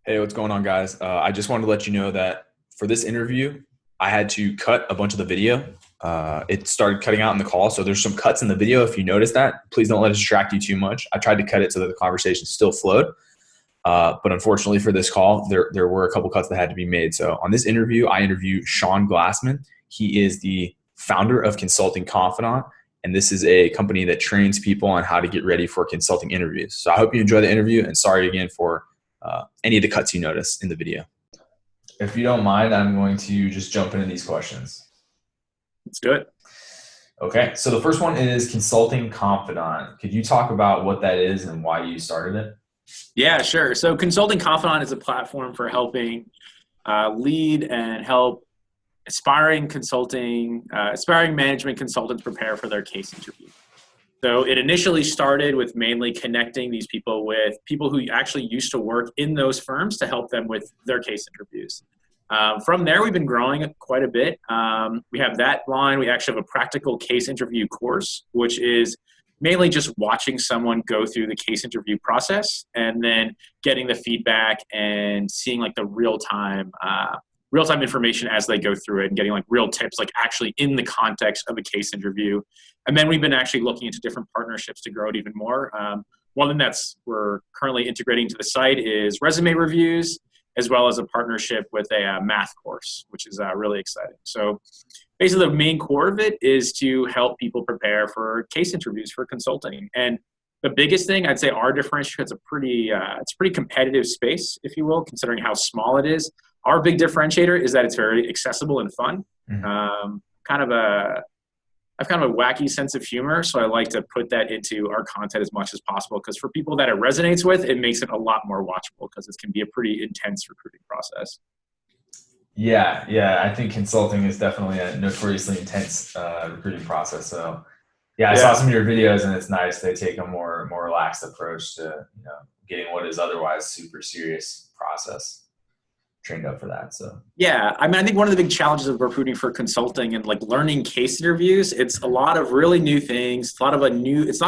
Hey, what's going on, guys? I just wanted to let you know that for this interview, I had to cut a bunch of the video. It started cutting out in the call, so there's some cuts in the video. If you notice that, please don't let it distract you too much. I tried to cut it so that the conversation still flowed, but unfortunately for this call, there were a couple cuts that had to be made. So on this interview, I interview Shaun Glassman. He is the founder of Consulting Confidant, and this is a company that trains people on how to get ready for consulting interviews. So I hope you enjoy the interview, and sorry again for any of the cuts you notice in the video. If you don't mind, I'm going to just jump into these questions. Let's do it. Okay, so the first one is Consulting Confidant. Could you talk about what that is and why you started it? Yeah, sure. So Consulting Confidant is a platform for helping lead and help aspiring management consultants prepare for their case interview. So it initially started with mainly connecting these people with people who actually used to work in those firms to help them with their case interviews. From there, we've been growing it quite a bit. We have that line. We actually have a practical case interview course, which is mainly just watching someone go through the case interview process and then getting the feedback and seeing like the real-time information as they go through it and getting like real tips, like actually in the context of a case interview. And then we've been actually looking into different partnerships to grow it even more. One thing we're currently integrating to the site is resume reviews, as well as a partnership with a math course, which is really exciting. So basically the main core of it is to help people prepare for case interviews for consulting. And the biggest thing I'd say our differentiator, it's a pretty competitive space, if you will, considering how small it is. Our big differentiator is that it's very accessible and fun. Mm-hmm. I've kind of a wacky sense of humor, so I like to put that into our content as much as possible, because for people that it resonates with, it makes it a lot more watchable, because it can be a pretty intense recruiting process. Yeah. I think consulting is definitely a notoriously intense recruiting process. So yeah, I saw Yeah. some of your videos, and it's nice they take a more relaxed approach to getting what is otherwise super serious process trained up for that. So Yeah, I mean, I think one of the big challenges of recruiting for consulting and like learning case interviews, it's a lot of really new things, it's not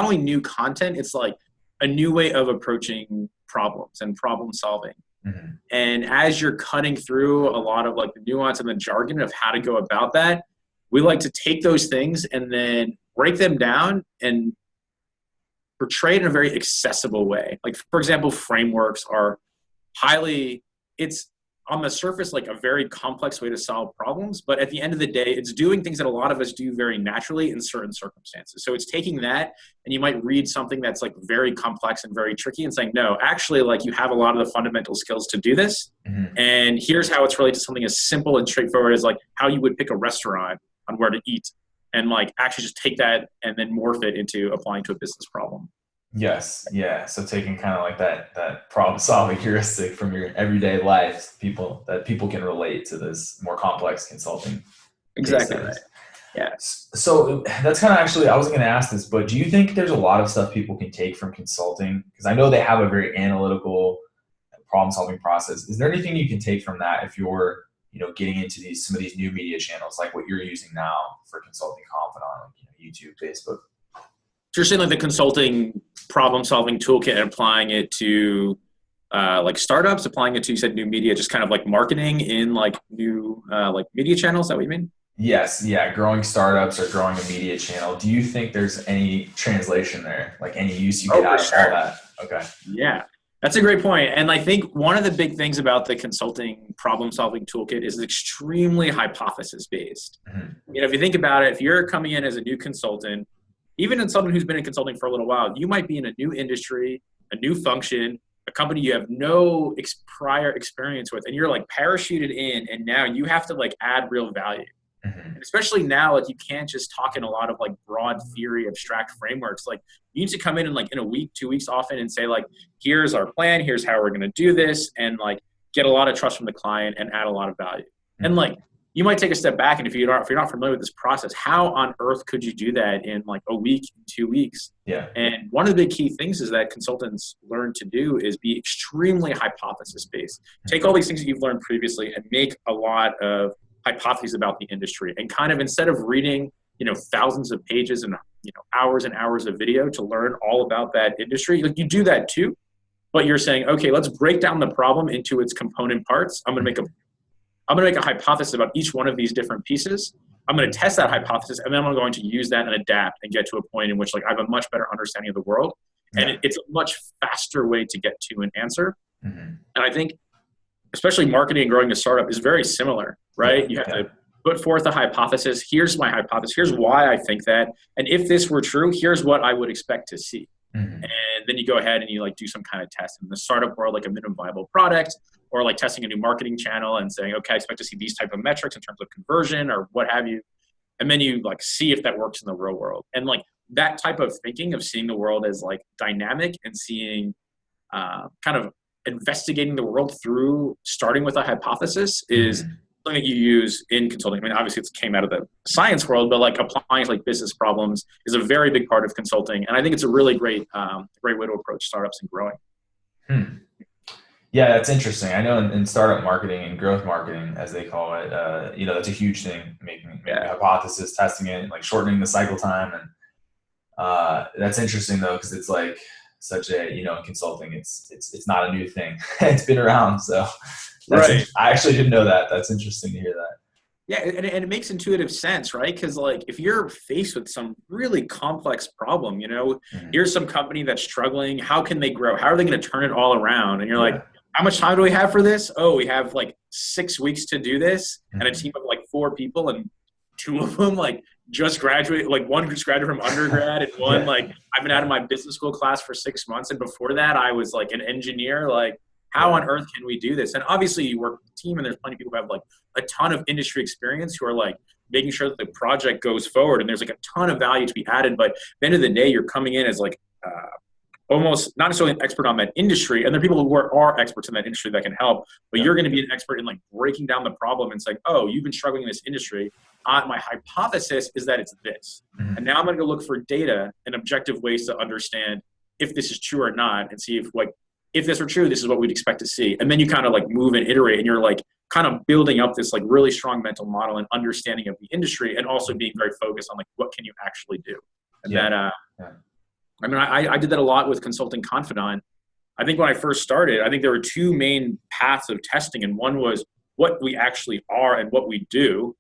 only new content, it's like a new way of approaching problems and problem solving. Mm-hmm. And as you're cutting through a lot of like the nuance and the jargon of how to go about that, we like to take those things and then break them down and portray it in a very accessible way. Like, for example, frameworks are it's on the surface like a very complex way to solve problems, but at the end of the day, it's doing things that a lot of us do very naturally in certain circumstances. So it's taking that, and you might read something that's like very complex and very tricky and saying, no, actually, like you have a lot of the fundamental skills to do this. Mm-hmm. And here's how it's related to something as simple and straightforward as like how you would pick a restaurant on where to eat, and like actually just take that and then morph it into applying to a business problem. Yes, yeah. So taking kind of like that problem solving heuristic from your everyday life, people can relate to this more complex consulting. Exactly right. Yeah. So that's kind of actually, I wasn't going to ask this, but do you think there's a lot of stuff people can take from consulting? Because I know they have a very analytical problem solving process. Is there anything you can take from that if you're getting into some of these new media channels, like what you're using now for Consulting Confidant, like YouTube, Facebook? So you're saying like the consulting problem solving toolkit and applying it to like startups, applying it to, you said, new media, just kind of like marketing in like new like media channels. Is that what you mean? Yes. Yeah. Growing startups or growing a media channel. Do you think there's any translation there? Like any use you get out of all that? Okay. Yeah. That's a great point. And I think one of the big things about the consulting problem solving toolkit is extremely hypothesis based. Mm-hmm. If you think about it, if you're coming in as a new consultant, even in someone who's been in consulting for a little while, you might be in a new industry, a new function, a company you have no prior experience with, and you're like parachuted in, and now you have to like add real value. Mm-hmm. And especially now, like you can't just talk in a lot of like broad theory, abstract frameworks. Like you need to come in and like in a week, 2 weeks often and say like, here's our plan, here's how we're going to do this, and like get a lot of trust from the client and add a lot of value. Mm-hmm. And like, you might take a step back, and if you're not familiar with this process, how on earth could you do that in like a week, 2 weeks? Yeah. And one of the big key things is that consultants learn to do is be extremely hypothesis based. Take all these things that you've learned previously and make a lot of hypotheses about the industry, and kind of, instead of reading, thousands of pages and, hours and hours of video to learn all about that industry, like you do that too. but you're saying, okay, let's break down the problem into its component parts. I'm going to make a hypothesis about each one of these different pieces. I'm going to test that hypothesis, and then I'm going to use that and adapt and get to a point in which like I have a much better understanding of the world. And it's a much faster way to get to an answer. And I think especially marketing and growing a startup is very similar, right? You have to put forth a hypothesis. Here's my hypothesis. Here's why I think that. And if this were true, here's what I would expect to see. And then you go ahead and you like do some kind of test in the startup world, like a minimum viable product, or like testing a new marketing channel and saying, okay, I expect to see these type of metrics in terms of conversion or what have you. And then you like see if that works in the real world. And like that type of thinking of seeing the world as like dynamic and seeing kind of investigating the world through starting with a hypothesis is something that you use in consulting. I mean, obviously it came out of the science world, but like applying to like business problems is a very big part of consulting. And I think it's a really great way to approach startups and growing. Yeah, that's interesting. I know in startup marketing and growth marketing, as they call it, that's a huge thing, making a hypothesis, testing it, like shortening the cycle time. And that's interesting though, because it's like such a, in consulting, it's not a new thing. It's been around. So I actually didn't know that. That's interesting to hear that. Yeah, and it makes intuitive sense, right? Because like if you're faced with some really complex problem, here's some company that's struggling. How can they grow? How are they going to turn it all around? And you're like, how much time do we have for this? Oh, we have like 6 weeks to do this, and a team of like 4 people, and 2 of them like just graduated. Like one just graduated from undergrad, and one like I've been out of my business school class for 6 months, and before that I was like an engineer. Like, how on earth can we do this? And obviously you work with a team, and there's plenty of people who have like a ton of industry experience who are like making sure that the project goes forward, and there's like a ton of value to be added. But at the end of the day, you're coming in as like almost not necessarily an expert on that industry. And there are people who are experts in that industry that can help, but you're going to be an expert in like breaking down the problem and saying, oh, you've been struggling in this industry. My hypothesis is that it's this. And now I'm going to go look for data and objective ways to understand if this is true or not, and see if this were true, this is what we'd expect to see. And then you kind of like move and iterate, and you're like kind of building up this like really strong mental model and understanding of the industry, and also being very focused on like, what can you actually do? And I mean, I did that a lot with consulting confidant. I think when I first started, I think there were 2 main paths of testing, and one was what we actually are and what we do.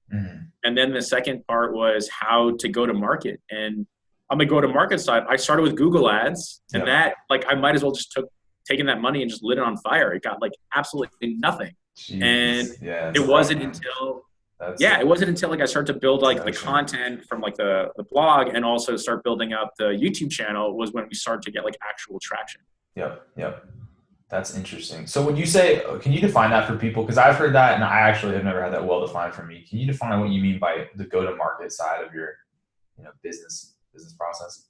And then the second part was how to go to market. And on the go to market side, I started with Google ads, and that like, I might as well just taken that money and just lit it on fire. It got like absolutely nothing. Jeez. And it wasn't until like I started to build like the content from like the blog, and also start building up the YouTube channel, was when we started to get like actual traction. Yep. That's interesting. So would you say, can you define that for people? Because I've heard that, and I actually have never had that well defined for me. Can you define what you mean by the go-to-market side of your business process?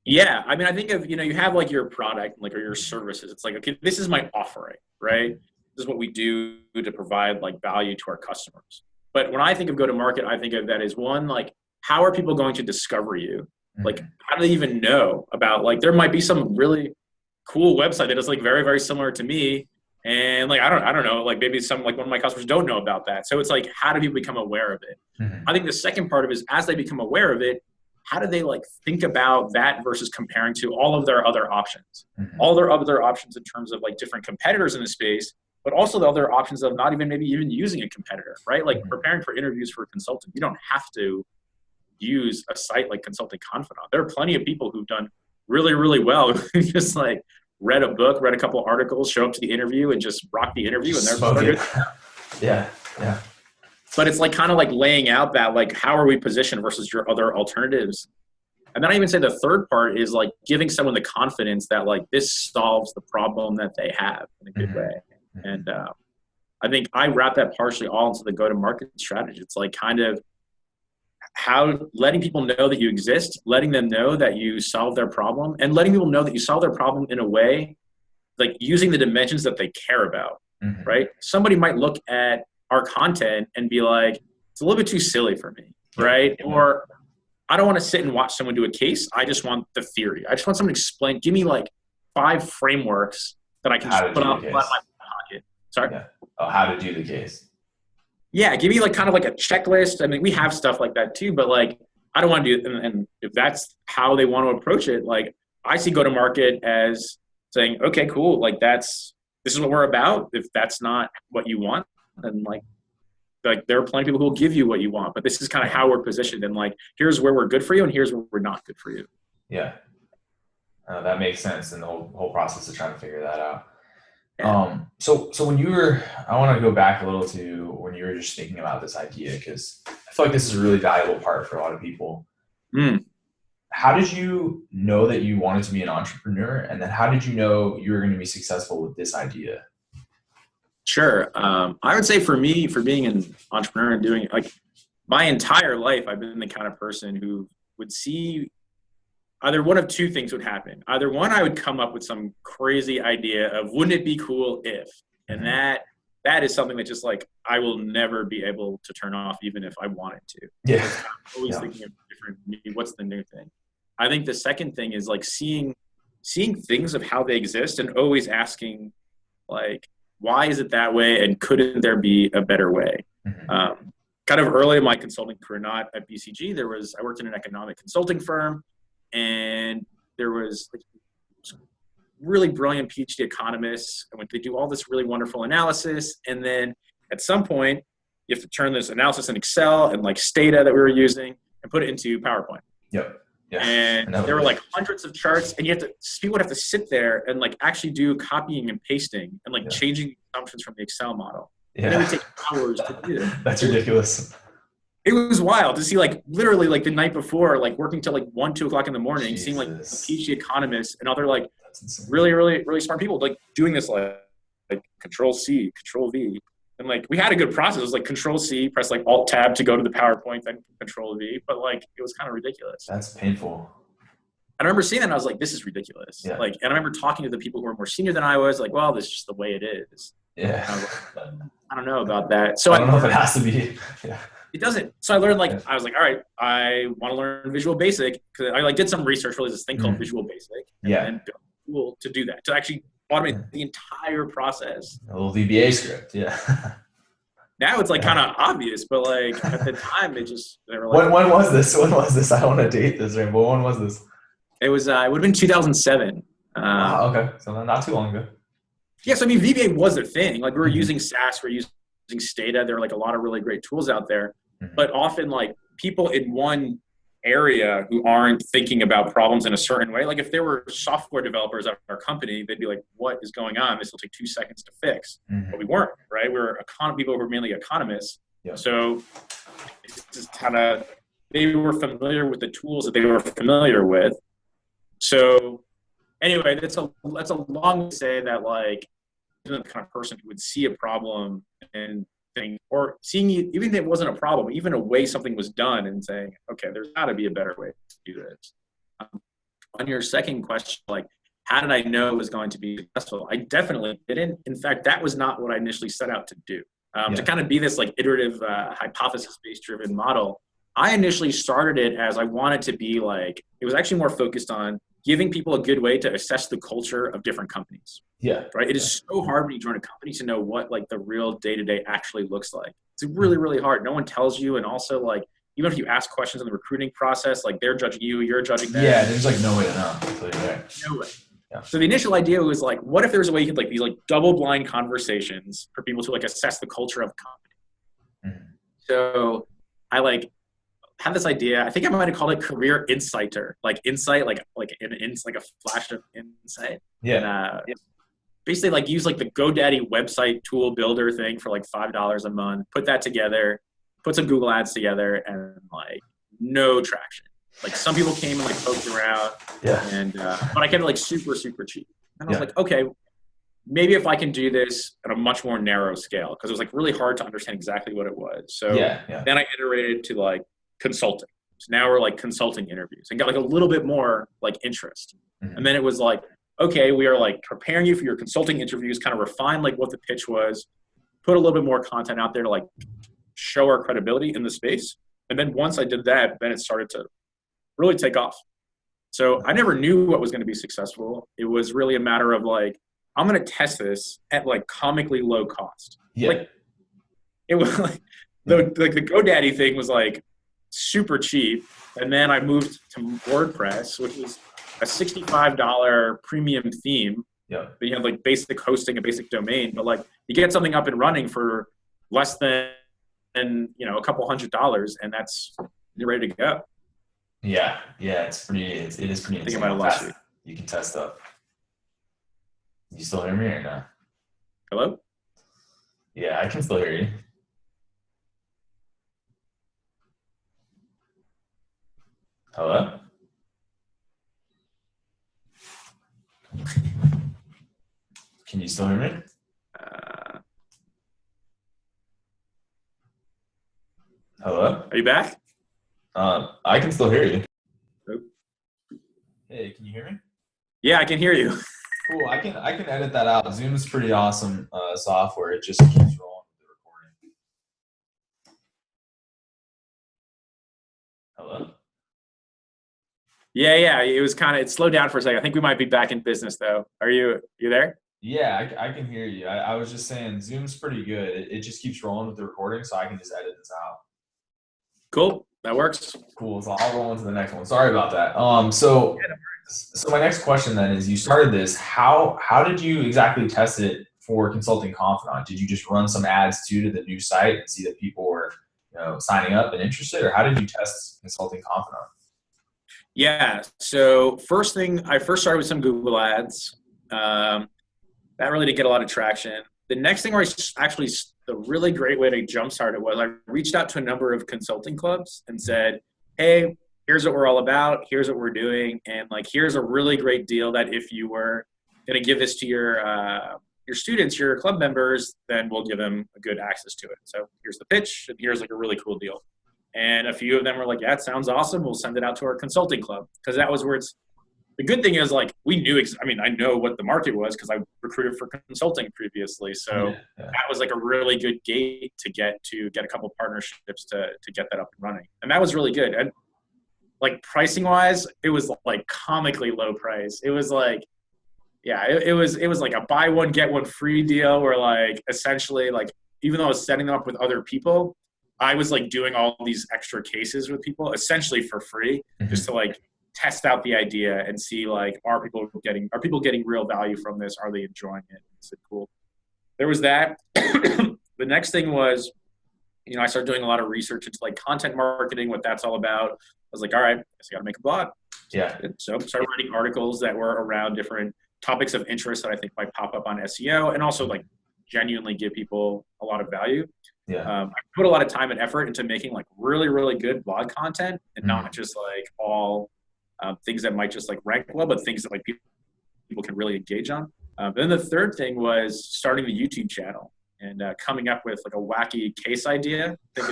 Yeah. I mean, I think of, you have like your product, like, or your services. It's like, okay, this is my offering, right? This is what we do to provide like value to our customers. But when I think of go-to-market, I think of that as one, like, how are people going to discover you? Like, how do they even know about, like, there might be some really cool website that is like very, very similar to me. And like, I don't know, like maybe one of my customers don't know about that. So it's like, how do people become aware of it? I think the second part of it is, as they become aware of it, how do they like think about that versus comparing to all of their other options, all their other options in terms of like different competitors in the space, but also the other options of not even using a competitor, right? Like preparing for interviews for a consultant, you don't have to use a site like Consulting Confidant. There are plenty of people who've done really, really well, who just like read a book, read a couple of articles, show up to the interview and just rock the interview, and they're good. Yeah. But it's like kind of like laying out that like, how are we positioned versus your other alternatives? And then I even say the third part is like giving someone the confidence that like this solves the problem that they have in a good way. And I think I wrap that partially all into the go-to-market strategy. It's like kind of how letting people know that you exist, letting them know that you solve their problem, and letting people know that you solve their problem in a way like using the dimensions that they care about, right? Somebody might look at our content and be like, it's a little bit too silly for me, right? Or I don't want to sit and watch someone do a case. I just want the theory. I just want someone to explain, give me like 5 frameworks that I can just put on my pocket. Sorry? Yeah. Oh, how to do the case. Yeah, give me like kind of like a checklist. I mean, we have stuff like that too, but like, I don't want to do it. And if that's how they want to approach it, like I see go-to-market as saying, okay, cool. Like this is what we're about. If that's not what you want, then like there are plenty of people who will give you what you want, but this is kind of how we're positioned. And like, here's where we're good for you. And here's where we're not good for you. Yeah. That makes sense. And the whole process of trying to figure that out. Yeah. So when I want to go back a little to when you were just thinking about this idea, because I feel like this is a really valuable part for a lot of people. How did you know that you wanted to be an entrepreneur? And then how did you know you were going to be successful with this idea? Sure. I would say for me, for being an entrepreneur and doing like my entire life, I've been the kind of person who would see either one of two things would happen. Either one, I would come up with some crazy idea of wouldn't it be cool if, and that is something that just like I will never be able to turn off even if I wanted to. Yeah. I'm always thinking of different, what's the new thing? I think the second thing is like seeing things of how they exist and always asking like, why is it that way? And couldn't there be a better way? Kind of early in my consulting career, not at BCG, I worked in an economic consulting firm, and there was like really brilliant PhD economists, and they do all this really wonderful analysis. And then at some point, you have to turn this analysis in Excel and like Stata that we were using and put it into PowerPoint. Yep. Yeah. And there were like hundreds of charts, and people would have to sit there and like actually do copying and pasting and like changing assumptions from the Excel model. Yeah. And it would take hours to do it. That's ridiculous. It was wild to see like literally like the night before, like working till like 1, 2 o'clock in the morning, seeing like PhD economists and other like really, really, really smart people like doing this like Control C, Control V. And like we had a good process. It was like Control C, press like Alt Tab to go to the PowerPoint, then Control V. But like it was kind of ridiculous. That's painful. I remember seeing that and I was like, this is ridiculous. Yeah. Like, and I remember talking to the people who were more senior than I was, like, well, this is just the way it is. Yeah. I don't know about that. So I don't know if it has to be. Yeah. It doesn't. So I learned I was like, all right, I want to learn Visual Basic because I like did some research. Really, this thing called Visual Basic. And built a tool to do that, to actually automate the entire process. A little VBA script. Yeah. Now it's like kind of obvious, but like at the time they were like, when was this? When was this? I don't want to date this, right? But when was this? It was. It would have been 2007. Wow. Okay. So not too long ago. Yeah. So I mean, VBA was a thing. Like we were using SAS, we're using Stata. There are like a lot of really great tools out there. But often like people in one area who aren't thinking about problems in a certain way, like if there were software developers at our company, they'd be like, what is going on? This will take 2 seconds to fix. But we weren't, right? We were people who were mainly economists. Yep. So it's just kind of, they were familiar with the tools that they were familiar with. So anyway, that's a long way to say that like, I'm the kind of person who would see a problem and thing, or seeing it, even if it wasn't a problem, even a way something was done and saying, okay, there's got to be a better way to do this. On your second question, like, how did I know it was going to be successful? I definitely didn't. In fact, that was not what I initially set out to do. To kind of be this like iterative hypothesis-based driven model, I initially started it as I wanted to be like, it was actually more focused on giving people a good way to assess the culture of different companies. Yeah. Right. It is so hard when you join a company to know what like the real day-to-day actually looks like. It's really, really hard. No one tells you. And also like, even if you ask questions in the recruiting process, like they're judging you, you're judging them. Yeah. There's like no way to know. So no way. Yeah. So the initial idea was like, what if there's a way you could like these like double blind conversations for people to like assess the culture of a company. So I like had this idea. I think I might have called it career insighter, like insight, like a flash of insight. Yeah. And, basically like use like the GoDaddy website tool builder thing for like $5 a month, put that together, put some Google ads together, and like no traction. Like some people came and like poked around, and but I kept it like super, super cheap. And I was like, okay, maybe if I can do this at a much more narrow scale, because it was like really hard to understand exactly what it was. So then I iterated to like consulting. So now we're like consulting interviews and got like a little bit more like interest. And then it was like, okay, we are like preparing you for your consulting interviews, kind of refine like what the pitch was, put a little bit more content out there to like show our credibility in the space. And then once I did that, then it started to really take off. So I never knew what was going to be successful. It was really a matter of like, I'm going to test this at like comically low cost. Yeah. Like it was like the GoDaddy thing was like super cheap. And then I moved to WordPress, which was a $65 premium theme Yeah. But you have like basic hosting, a basic domain, but like you get something up and running for less than, a couple $100, and you're ready to go. Yeah. Yeah. It is pretty Think insane about how it last fast week. you can test stuff. You still hear me or no? Hello? Yeah, I can still hear you. Hello? Can you still hear me? Uh, Hello? are you back? I can still hear you. Oh. Hey, can you hear me? Yeah, I can hear you. Cool. I can edit that out. Zoom is pretty awesome software. It just keeps rolling with the recording. Hello? Yeah. It slowed down for a second. I think we might be back in business though. You there? Yeah, I can hear you. I was just saying Zoom's pretty good. It just keeps rolling with the recording, so I can just edit this out. Cool. That works. Cool. So I'll roll into the next one. Sorry about that. So my next question then is: you started this. How did you exactly test it for Consulting Confidant? Did you just run some ads to the new site and see that people were, signing up and interested, or how did you test Consulting Confidant? Yeah. So first thing, I first started with some Google ads. That really didn't get a lot of traction. The next thing the really great way to jumpstart it was I reached out to a number of consulting clubs and said, hey, here's what we're all about. Here's what we're doing. And like, here's a really great deal that if you were going to give this to your students, your club members, then we'll give them a good access to it. So here's the pitch, and here's like a really cool deal. And a few of them were like, yeah, it sounds awesome. We'll send it out to our consulting club. Because that was where the good thing is like we knew, I know what the market was because I recruited for consulting previously. So Yeah. that was like a really good gate to get a couple partnerships to get that up and running. And that was really good. And like pricing wise, it was like comically low price. It was like, yeah, it was like a buy one, get one free deal where like essentially like, even though I was setting them up with other people, I was like doing all these extra cases with people essentially for free, just to like test out the idea and see like, are people getting real value from this? Are they enjoying it? It's cool. There was that. The next thing was, I started doing a lot of research into like content marketing, what that's all about. I was like, all right, I guess I got to make a blog. Yeah. So I started writing articles that were around different topics of interest that I think might pop up on SEO and also like genuinely give people a lot of value. Yeah. I put a lot of time and effort into making like really, really good blog content and not just like all things that might just like rank well, but things that like people can really engage on. Then the third thing was starting the YouTube channel and coming up with like a wacky case idea. I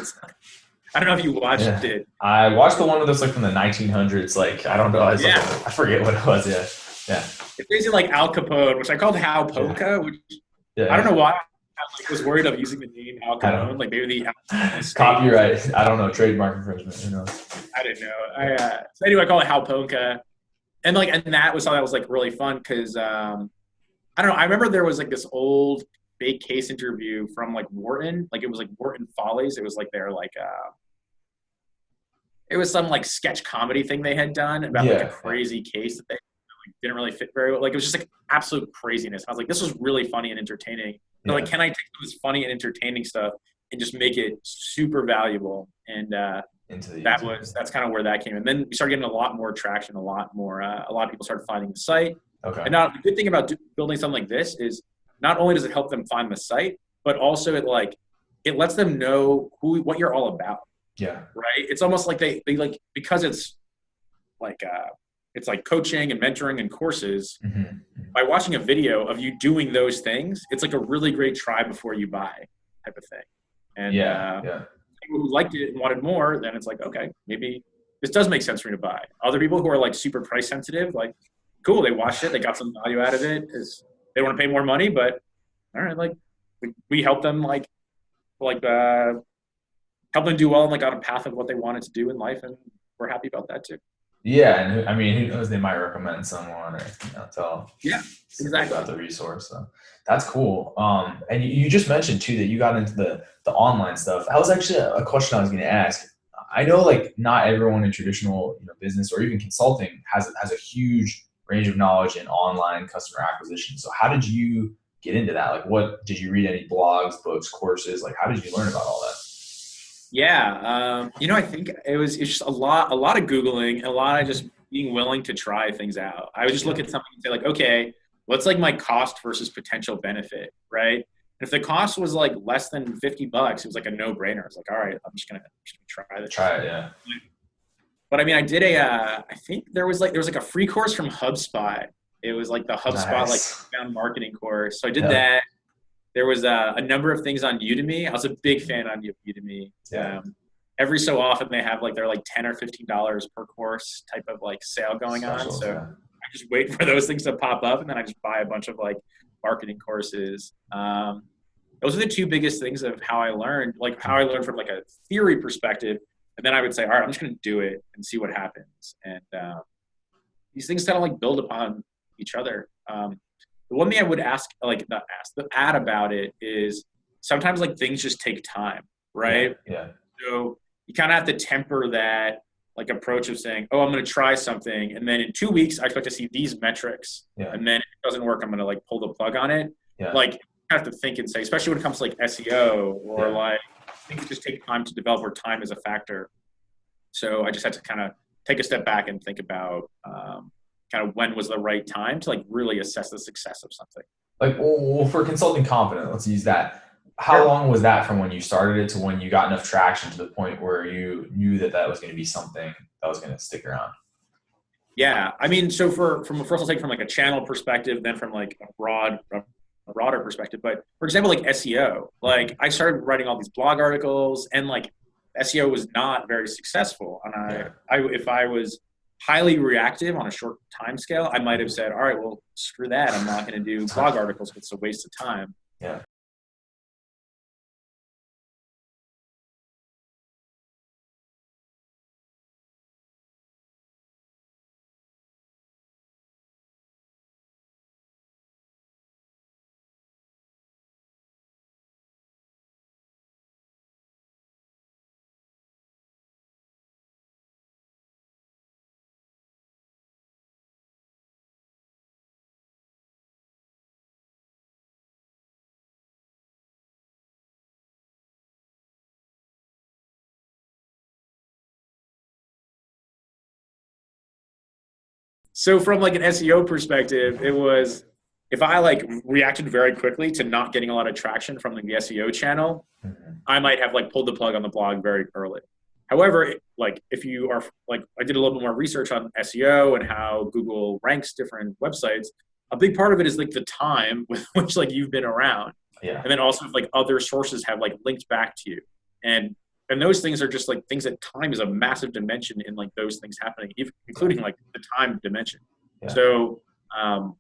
don't know if you watched it. I watched the one that was like from the 1900s. Like, I don't know. I forget what it was. Yeah. It's basically like Al Capone, which I called Hal Polka, which I don't know why I was worried of using the name Al Capone. Like maybe the copyright. I don't know. Trademark infringement. Who knows? I didn't know. So anyway, I call it Hal Polka. And that was like really fun because I don't know. I remember there was like this old fake case interview from like Wharton. Like it was like Wharton Follies. It was like their like it was some like sketch comedy thing they had done about like a crazy case that they like, didn't really fit very well. Like it was just like absolute craziness. I was like, this was really funny and entertaining. They're like, can I take this funny and entertaining stuff and just make it super valuable? And that's kind of where that came. And then we started getting a lot more traction, a lot of people started finding the site. Okay. And now the good thing about building something like this is not only does it help them find the site, but also it lets them know what you're all about. Yeah. Right. It's almost like they like, because it's like coaching and mentoring and courses. Mm-hmm. By watching a video of you doing those things, it's like a really great try before you buy type of thing. And people who liked it and wanted more, then it's like, okay, maybe this does make sense for me to buy. Other people who are like super price sensitive, like, cool, they watched it, they got some value out of it. They want to pay more money, but all right, like we help them help them do well and like on a path of what they wanted to do in life, and we're happy about that too. Yeah, and who knows? They might recommend someone or tell exactly about the resource. So that's cool. And you just mentioned too that you got into the online stuff. That was actually a question I was going to ask. I know like not everyone in traditional business or even consulting has a huge range of knowledge in online customer acquisition. So how did you get into that? Like, what did you read? Any blogs, books, courses? Like, how did you learn about all that? Yeah, I think it's just a lot of Googling, and a lot of just being willing to try things out. I would just look Yeah, at something and say like, okay, what's like my cost versus potential benefit, right? And if the cost was like less than $50, it was like a no-brainer. It's like, all right, I'm just gonna try this. try it. Yeah, But I mean, I did I think there was like a free course from HubSpot. It was like the HubSpot like nice. inbound marketing course. So I did Yeah, that. There was a number of things on Udemy. I was a big fan on Udemy. yeah, Every so often they have like they're like $10 or $15 per course type of like sale going on. specials. So Yeah, I just wait for those things to pop up, and then I just buy a bunch of like marketing courses. Those are the two biggest things of how I learned, like how I learned from like a theory perspective. And then I would say, all right, I'm just going to do it and see what happens. And these things kind of like build upon each other. The one thing I would ask, like not ask, but add about it is sometimes like things just take time, yeah, right? yeah, So you kind of have to temper that like approach of saying, oh, I'm going to try something, and then in 2 weeks I expect to see these metrics, yeah, and then if it doesn't work, I'm going to like pull the plug on it. yeah, Like you have to think and say, especially when it comes to like SEO or yeah. like things just take time to develop, where time is a factor. So I just had to kind of take a step back and think about kind of when was the right time to like really assess the success of something. Like, well, for consulting confident, let's use that. How Sure. long was that from when you started it to when you got enough traction to the point where you knew that that was going to be something that was going to stick around? Yeah, I mean, so from first I'll take from like a channel perspective, then from like a broader perspective. But for example, like SEO, like I started writing all these blog articles, and like SEO was not very successful. And Yeah, I if I was highly reactive on a short time scale, I might have said, all right, well, screw that. I'm not going to do blog articles. It's a waste of time. yeah. So from like an SEO perspective, it was if I like reacted very quickly to not getting a lot of traction from like the SEO channel, Mhm. I might have like pulled the plug on the blog very early. However, like if you are like I did a little bit more research on SEO and how Google ranks different websites, a big part of it is like the time with which like you've been around. Yeah, And then also if like other sources have like linked back to you. And and those things are just like things that time is a massive dimension in like those things happening, yeah, including like the time dimension. yeah. So um,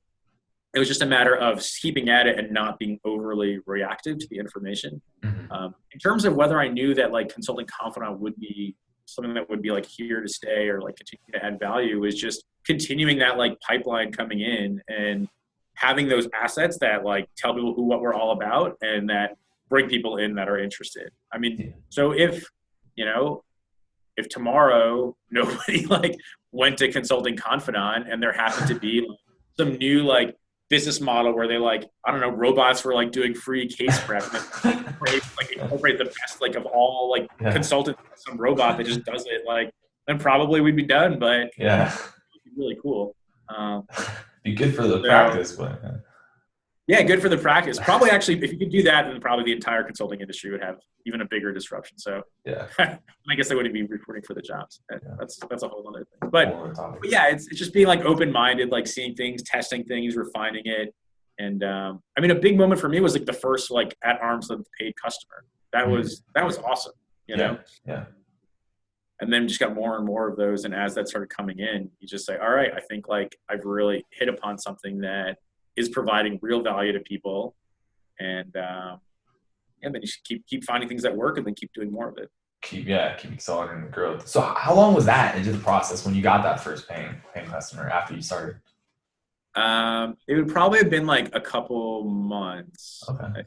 it was just a matter of keeping at it and not being overly reactive to the information. Mhm. In terms of whether I knew that like consulting confidant would be something that would be like here to stay or like continue to add value, is just continuing that like pipeline coming in and having those assets that like tell people what we're all about and that bring people in that are interested. I mean, Yeah, so you know, if tomorrow nobody like went to consulting confidant and there happened to be like, some new like business model where they like I don't know, robots were like doing free case prep and then incorporate the best like of all like yeah, consultants, some robot that just does it, like then probably we'd be done, but it'd yeah. be really cool. um, Be good for the so practice, but yeah, good for the practice. Probably actually, if you could do that, then probably the entire consulting industry would have even a bigger disruption. So yeah, I guess they wouldn't be recruiting for the jobs. yeah. That's a whole other thing. Whole other topic. But yeah, it's just being like open minded, like seeing things, testing things, refining it. And I mean, a big moment for me was like the first like at arm's length paid customer. Mhm. That was awesome, you Yeah, know. yeah, And then just got more and more of those. And as that started coming in, you just say, all right, I think like I've really hit upon something that is providing real value to people. And then you should keep finding things that work and then keep doing more of it. keep accelerating the growth. So how long was that into the process when you got that first paying customer after you started? It would probably have been like a couple months, Okay. I think.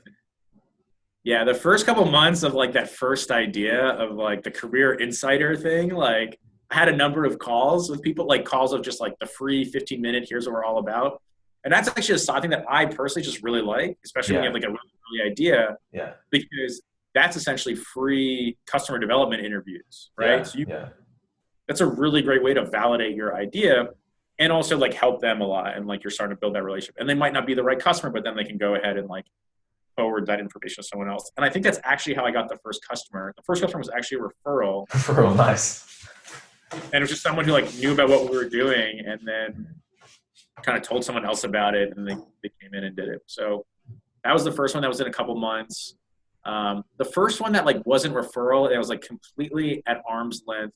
Yeah, the first couple months of like that first idea of like the career insider thing, like I had a number of calls with people, like calls of just like the free 15-minute, here's what we're all about. And that's actually a side thing that I personally just really like, especially when you have like a really early idea, because that's essentially free customer development interviews, right? So that's a really great way to validate your idea and also like help them a lot. And like you're starting to build that relationship. And they might not be the right customer, but then they can go ahead and like forward that information to someone else. And I think that's actually how I got the first customer. The first customer was actually a referral. Referral, nice. And it was just someone who like knew about what we were doing and then kind of told someone else about it, and they came in and did it. So that was the first one. That was in a couple months. The first one that like wasn't referral, it was like completely at arm's length.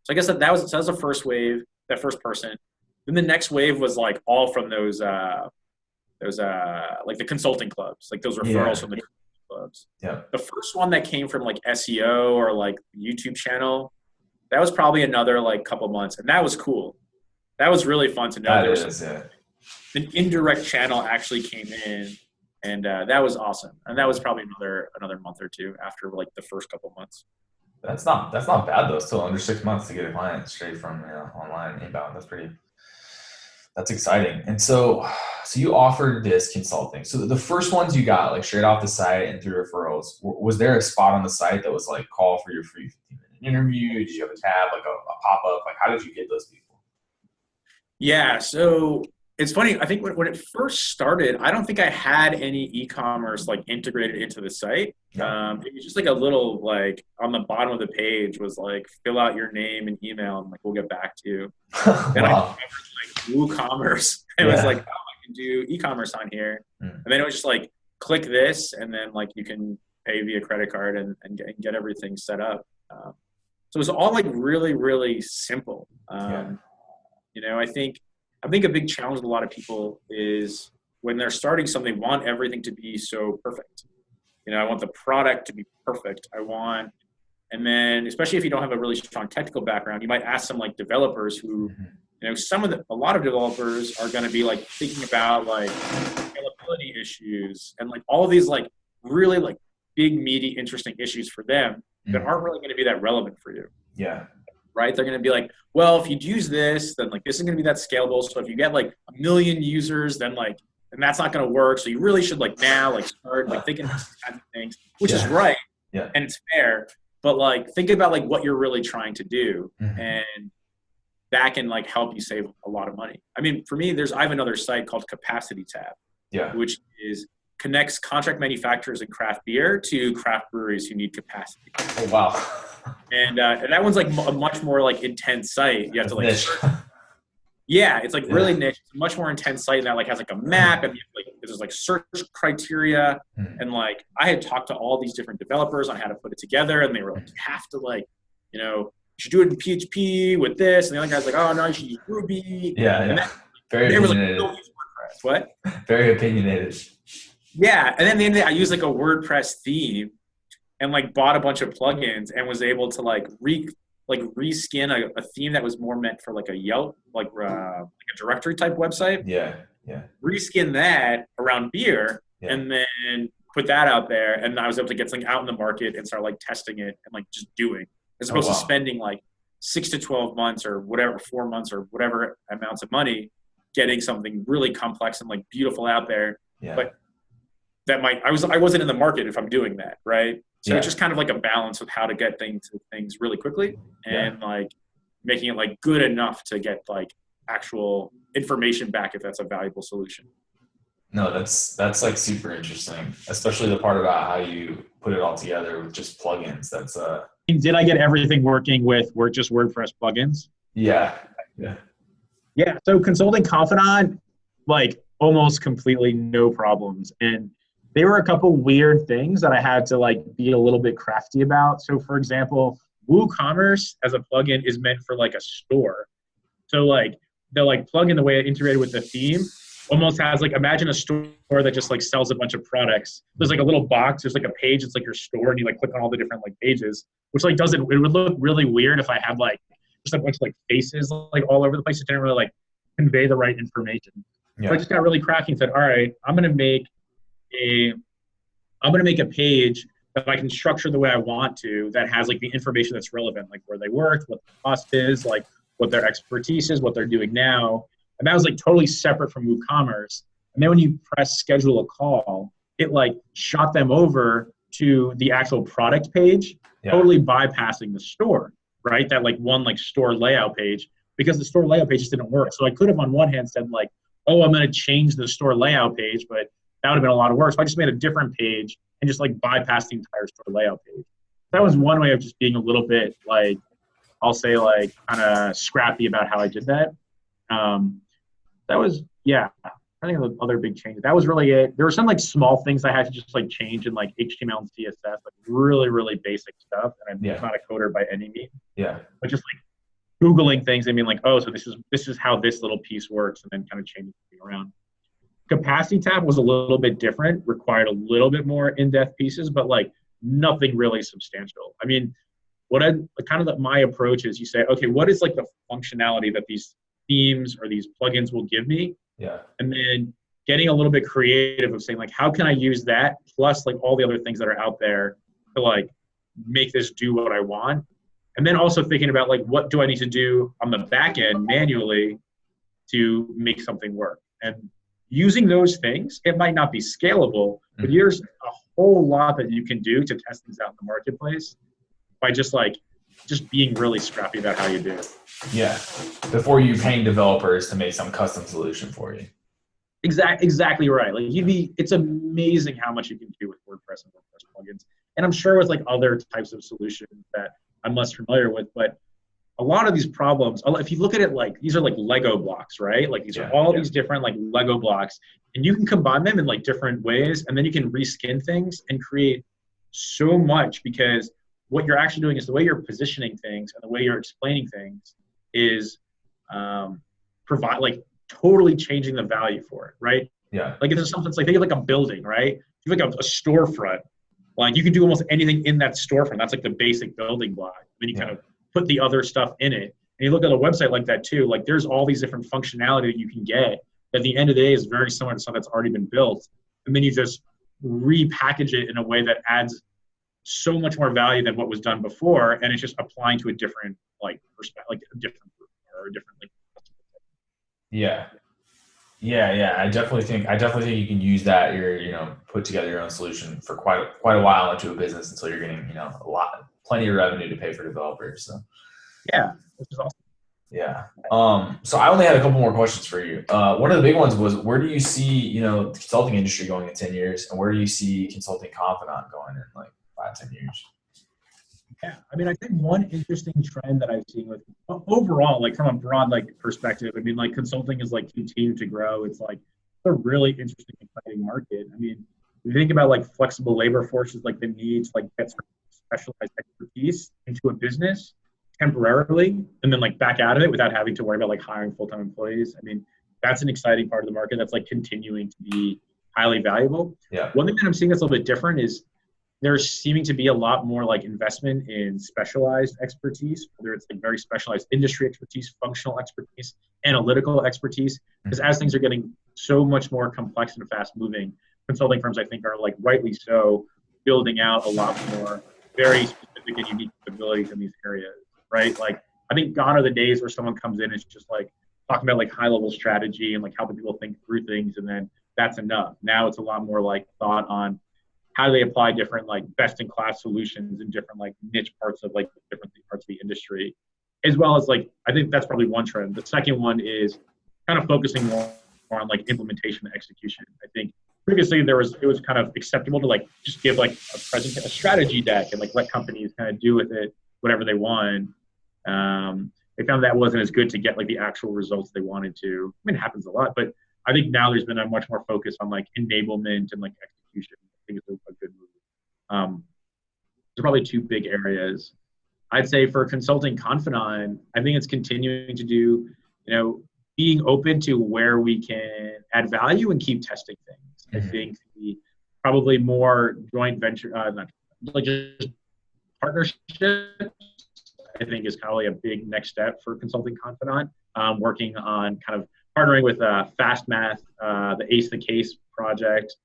So I guess that was the first wave, that first person. Then the next wave was like all from those like the consulting clubs, like those referrals from the clubs. Yeah. The first one that came from like SEO or like YouTube channel, that was probably another like couple months, and that was cool. That was really fun to know. An indirect channel actually came in, and that was awesome. And that was probably another month or two after like the first couple months. That's not bad though. Still under 6 months to get a client straight from online inbound. That's exciting. And so you offered this consulting. So the first ones you got like straight off the site and through referrals, was there a spot on the site that was like call for your free 15-minute interview? Did you have a tab, like a pop-up? Like how did you get those people? Yeah. So it's funny. I think when it first started, I don't think I had any e-commerce like integrated into the site. It was just like a little like on the bottom of the page was like fill out your name and email and like we'll get back to you. And I remember like WooCommerce. It was like, oh, I can do e-commerce on here. And then it was just like click this and then like you can pay via credit card and get everything set up. So it was all like really, really simple. I think a big challenge with a lot of people is when they're starting something, they want everything to be so perfect. I want the product to be perfect. And then especially if you don't have a really strong technical background, you might ask some like developers who, a lot of developers are going to be like thinking about like scalability issues and like all of these like really like big, meaty, interesting issues for them that aren't really going to be that relevant for you. Yeah. Right? They're going to be like, well, if you'd use this, then like this is going to be that scalable. So if you get like 1 million users, then like, and that's not going to work. So you really should like now like start like thinking about these kinds of things, which is right. Yeah. And it's fair. But like, think about like what you're really trying to do. And that can like help you save a lot of money. I mean, for me, I have another site called Capacity Tab, which connects contract manufacturers and craft beer to craft breweries who need capacity. Oh, wow. And that one's like a much more like intense site. You have to like, it's like really niche. It's a much more intense site that like has like a map and like there's like search criteria. And like I had talked to all these different developers on how to put it together, and they were like, you have to like, you should do it in PHP with this. And the other guy's like, oh no, you should use Ruby. And then, very opinionated. Like, what? Very opinionated. Yeah, and then I used like a WordPress theme and like bought a bunch of plugins and was able to like reskin a theme that was more meant for like a Yelp, like a directory type website. Yeah. Reskin that around beer and then put that out there, and I was able to get something out in the market and start like testing it and like just doing, as opposed to spending like 6 to 12 months or whatever, 4 months or whatever amounts of money getting something really complex and like beautiful out there. But I wasn't in the market if I'm doing that, right? So it's just kind of like a balance of how to get things really quickly and like making it like good enough to get like actual information back if that's a valuable solution. No, that's like super interesting, especially the part about how you put it all together with just plugins. Did I get everything working with just WordPress plugins? Yeah. So consulting confidant, like almost completely no problems. And there were a couple weird things that I had to like be a little bit crafty about. So for example, WooCommerce as a plugin is meant for like a store. So like the like plugin, the way it integrated with the theme almost has like, imagine a store that just like sells a bunch of products. There's like a little box, there's like a page, it's like your store, and you like click on all the different like pages, which like it would look really weird if I had like just a bunch of like faces like all over the place. It didn't really like convey the right information. So I just got really crafty and said, all right, I'm gonna make a page that I can structure the way I want to, that has like the information that's relevant, like where they worked, what the cost is, like what their expertise is, what they're doing now. And that was like totally separate from WooCommerce. And then when you press schedule a call, it like shot them over to the actual product page, totally bypassing the store, right? That like one like store layout page, because the store layout page just didn't work. So I could have on one hand said like, oh, I'm going to change the store layout page, but that would have been a lot of work. So I just made a different page and just like bypassed the entire store layout page. That was one way of just being a little bit like, I'll say like kind of scrappy about how I did that. That was, yeah, I think the other big change. That was really it. There were some like small things I had to just like change in like HTML and CSS, like really, really basic stuff. And I'm not a coder by any means. Yeah. But just like Googling things, I mean like, oh, so this is how this little piece works, and then kind of changing things around. Capacity tab was a little bit different, required a little bit more in-depth pieces, but like nothing really substantial. I mean, my approach is you say, okay, what is like the functionality that these themes or these plugins will give me? Yeah. And then getting a little bit creative of saying like, how can I use that plus like all the other things that are out there to like make this do what I want? And then also thinking about like, what do I need to do on the back end manually to make something work? And using those things, it might not be scalable, but there's a whole lot that you can do to test things out in the marketplace by just being really scrappy about how you do it. Yeah. Before you paying developers to make some custom solution for you. Exactly right. Like it's amazing how much you can do with WordPress and WordPress plugins. And I'm sure with like other types of solutions that I'm less familiar with, but a lot of these problems, if you look at it like these are like Lego blocks, right? Like these are all these different like Lego blocks, and you can combine them in like different ways, and then you can reskin things and create so much, because what you're actually doing is the way you're positioning things and the way you're explaining things is provide like totally changing the value for it, right? Yeah. Like if there's something, it's like think of like a building, right? If you have like a storefront, like you can do almost anything in that storefront. That's like the basic building block. Then you kind of put the other stuff in it. And you look at a website like that too, like there's all these different functionality that you can get that at the end of the day is very similar to stuff that's already been built. And then you just repackage it in a way that adds so much more value than what was done before. And it's just applying to a different like perspective, like a different group or a different like. Yeah. I definitely think you can use that. Put together your own solution for quite a while into a business until you're getting, plenty of revenue to pay for developers. So. Yeah, which is awesome. Yeah. So I only had a couple more questions for you. One of the big ones was, where do you see, the consulting industry going in 10 years, and where do you see consulting confidant going in like 5-10 years? Yeah, I mean, I think one interesting trend that I've seen with overall, like from a broad like perspective, I mean, like consulting is like continuing to grow. It's like a really interesting, exciting market. I mean, if you think about like flexible labor forces, like the need to like get specialized expertise into a business temporarily and then like back out of it without having to worry about like hiring full-time employees. I mean, that's an exciting part of the market that's like continuing to be highly valuable. Yeah. One thing that I'm seeing that's a little bit different is there's seeming to be a lot more like investment in specialized expertise, whether it's like very specialized industry expertise, functional expertise, analytical expertise, because as things are getting so much more complex and fast moving, consulting firms, I think, are like rightly so building out a lot more very specific and unique capabilities in these areas, right? Like I think gone are the days where someone comes in and is just like talking about like high level strategy and like helping people think through things, and then that's enough. Now it's a lot more like thought on how do they apply different like best in class solutions in different like niche parts of like different parts of the industry, as well as like, I think that's probably one trend. The second one is kind of focusing more on like implementation and execution. I think previously it was kind of acceptable to like just give like a strategy deck and like let companies kind of do with it whatever they want. They found that wasn't as good to get like the actual results they wanted to. I mean, it happens a lot, but I think now there's been a much more focus on like enablement and like execution. I think it's a good move. There's probably two big areas. I'd say for consulting confidant, I think it's continuing to do, being open to where we can add value and keep testing things. I think probably more joint venture, not like just partnerships, I think is probably a big next step for consulting confidant. Working on kind of partnering with Fast Math, the Ace the Case project,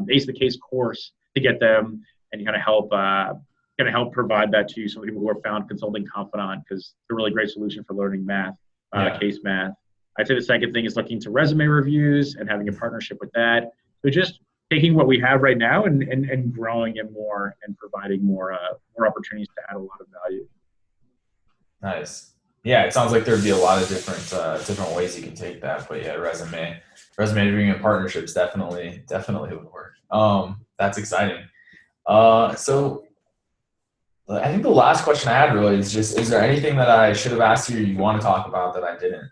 Ace the Case course to get them and kind of help provide that to some people who are found consulting confidant, because it's a really great solution for learning math, case math. I'd say the second thing is looking to resume reviews and having a partnership with that. So just taking what we have right now and growing it more and providing more opportunities to add a lot of value. Nice. Yeah, it sounds like there'd be a lot of different ways you can take that. But yeah, resume interviewing and partnerships definitely would work. That's exciting. So I think the last question I had really is just, is there anything that I should have asked you or you want to talk about that I didn't?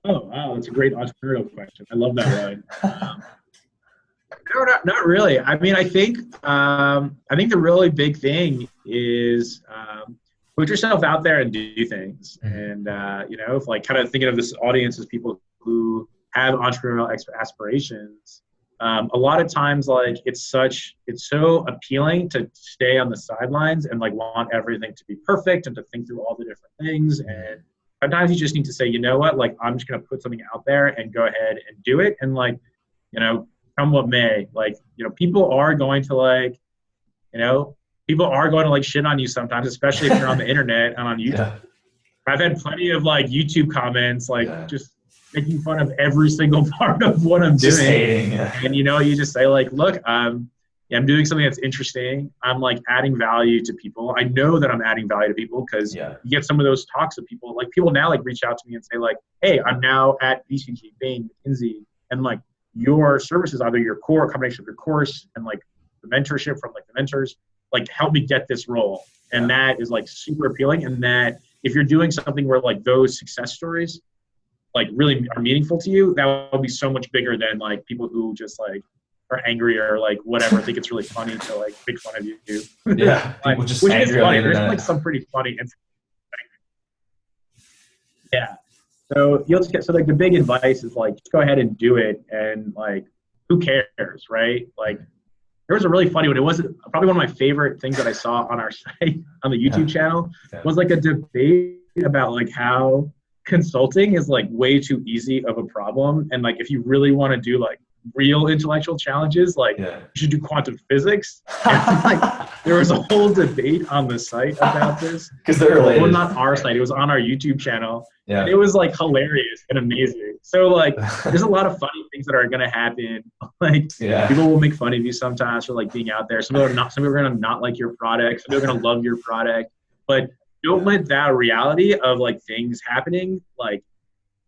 Oh, wow. That's a great entrepreneurial question. I love that one. No, not really. I mean, I think the really big thing is put yourself out there and do things. And, if like kind of thinking of this audience as people who have entrepreneurial aspirations, a lot of times, like it's so appealing to stay on the sidelines and like want everything to be perfect and to think through all the different things. And sometimes you just need to say, you know what, like I'm just going to put something out there and go ahead and do it. And like, come what may, like, people are going to like, shit on you sometimes, especially if you're on the internet and on YouTube. Yeah. I've had plenty of like YouTube comments, like just making fun of every single part of what I'm just doing. Hating, And you just say like, look, I'm doing something that's interesting. I'm like adding value to people. I know that I'm adding value to people because you get some of those talks of people. Like people now like reach out to me and say like, hey, I'm now at BCG, Bain, McKinsey, and like your services, either your core, combination of your course and like the mentorship from like the mentors, like help me get this role. And that is like super appealing. And that if you're doing something where like those success stories like really are meaningful to you, that will be so much bigger than like people who just like are angry or like whatever, think it's really funny to like make fun of you. Yeah, like, people just which angry is funny. on the There's like some pretty funny. Yeah. So so like the big advice is like just go ahead and do it, and like who cares, right? Like there was a really funny one. It was probably one of my favorite things that I saw on our site on the YouTube channel was like a debate about like how consulting is like way too easy of a problem, and like if you really want to do like real intellectual challenges, like you should do quantum physics. And, like there was a whole debate on the site about this because they're related. Well, not our site, it was on our YouTube channel. And it was like hilarious and amazing. So like there's a lot of funny things that are going to happen. Like people will make fun of you sometimes for like being out there. Some people are going to not like your product, some people are going to love your product, but don't let that reality of like things happening like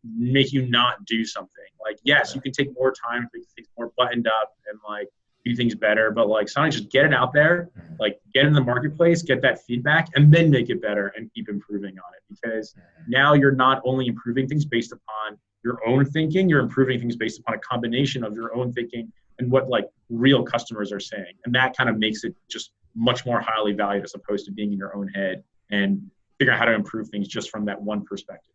make you not do something. Like yes, you can take more time, make things more buttoned up and like do things better, but like sometimes just get it out there, like get in the marketplace, get that feedback, and then make it better and keep improving on it. Because now you're not only improving things based upon your own thinking, you're improving things based upon a combination of your own thinking and what like real customers are saying. And that kind of makes it just much more highly valued as opposed to being in your own head and figuring out how to improve things just from that one perspective.